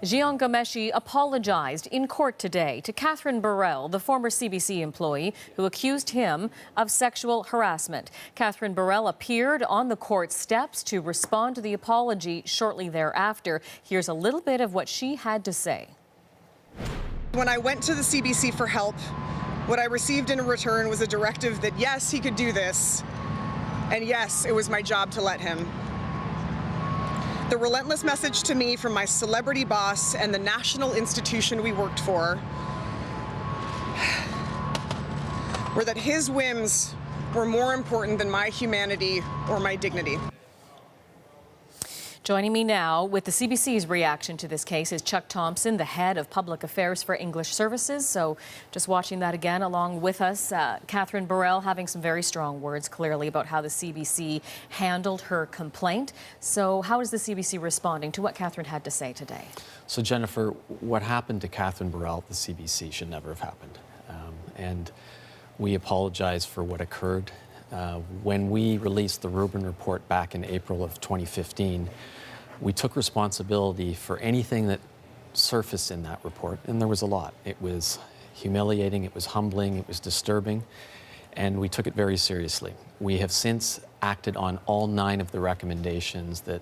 Ghomeshi apologized in court today to Catherine Burrell, the former CBC employee who accused him of sexual harassment. Catherine Burrell appeared on the court steps to respond to the apology shortly thereafter. Here's a little bit of what she had to say. When I went to the CBC for help, what I received in return was a directive that yes, he could do this, and yes, it was my job to let him. The relentless message to me from my celebrity boss and the national institution we worked for were that his whims were more important than my humanity or my dignity. Joining me now with the CBC's reaction to this case is Chuck Thompson, the head of public affairs for English services. So just watching that again along with us, Catherine Burrell having some very strong words clearly about how the CBC handled her complaint. So how is the CBC responding to what Catherine had to say today? So Jennifer, what happened to Catherine Burrell at the CBC should never have happened. And we apologize for what occurred. When we released the Rubin report back in April of 2015, we took responsibility for anything that surfaced in that report, and there was a lot. It was humiliating, it was humbling, it was disturbing, and we took it very seriously. We have since acted on all 9 of the recommendations that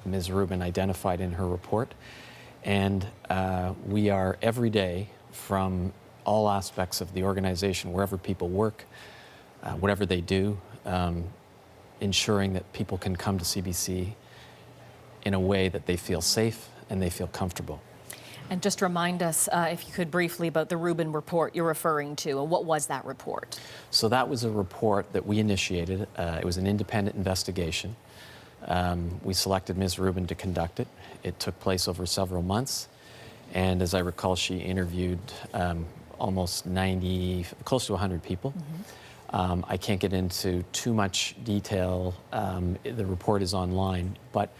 Ms. Rubin identified in her report, and we are every day, from all aspects of the organization, wherever people work, whatever they do, ensuring that people can come to CBC in a way that they feel safe and they feel comfortable. And just remind us, if you could briefly, about the Rubin report you're referring to, and what was that report? So that was a report that we initiated. It was an independent investigation. We selected Ms. Rubin to conduct it. It took place over several months, and as I recall, she interviewed almost 90, close to 100 people. Mm-hmm. I can't get into too much detail. The report is online, but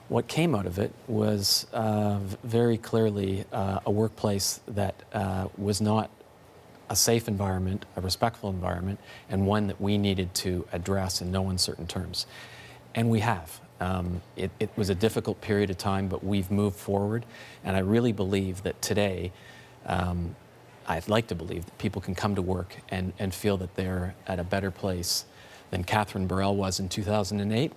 what came out of it was very clearly a workplace that was not a safe environment, a respectful environment, and one that we needed to address in no uncertain terms. And we have. It was a difficult period of time, but we've moved forward, and I really believe that today, I'd like to believe that people can come to work and feel that they're at a better place than Catherine Burrell was in 2008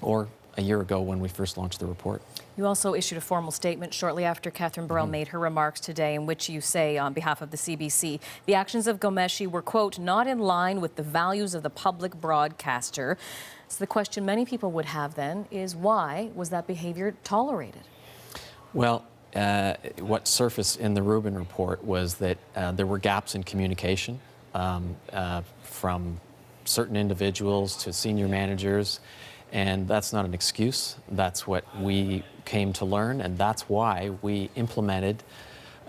or a year ago when we first launched the report. You also issued a formal statement shortly after Catherine Burrell made her remarks today, in which you say, on behalf of the CBC, the actions of Ghomeshi were, quote, not in line with the values of the public broadcaster. So the question many people would have then is, why was that behavior tolerated? Well, what surfaced in the Rubin report was that there were gaps in communication from certain individuals to senior managers, and that's not an excuse. That's what we came to learn, and that's why we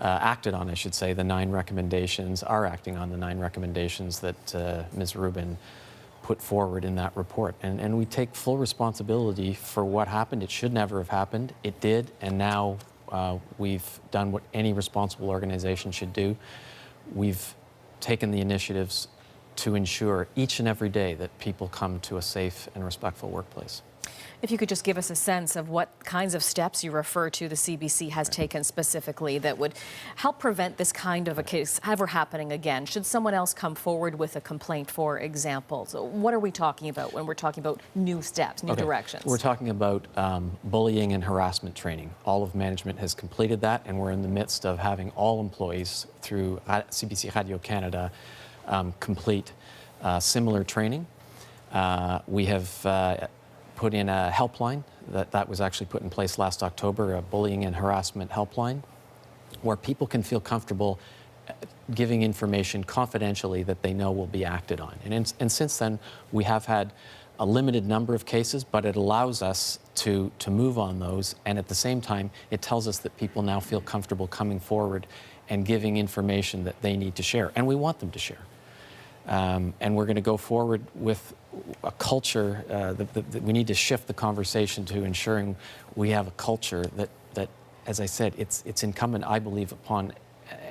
acted on, I should say, the 9 recommendations, are acting on the 9 recommendations that Ms. Rubin put forward in that report. And we take full responsibility for what happened. It should never have happened. It did, and now we've done what any responsible organization should do. We've taken the initiatives to ensure each and every day that people come to a safe and respectful workplace. If you could just give us a sense of what kinds of steps you refer to the CBC has taken specifically that would help prevent this kind of a case ever happening again. Should someone else come forward with a complaint, for example? So what are we talking about when we're talking about new steps, new directions? We're talking about bullying and harassment training. All of management has completed that, and we're in the midst of having all employees through CBC Radio Canada complete similar training. We have put in a helpline that was actually put in place last October, a bullying and harassment helpline, where people can feel comfortable giving information confidentially that they know will be acted on. And since then, we have had a limited number of cases, but it allows us to move on those, and at the same time, it tells us that people now feel comfortable coming forward and giving information that they need to share, and we want them to share. And we're going to go forward with a culture that we need to shift the conversation to ensuring we have a culture that, as I said, it's incumbent, I believe, upon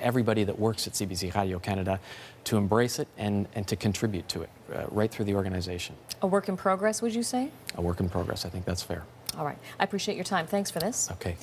everybody that works at CBC Radio Canada to embrace it and to contribute to it right through the organization. A work in progress, would you say? A work in progress. I think that's fair. All right. I appreciate your time. Thanks for this. Okay.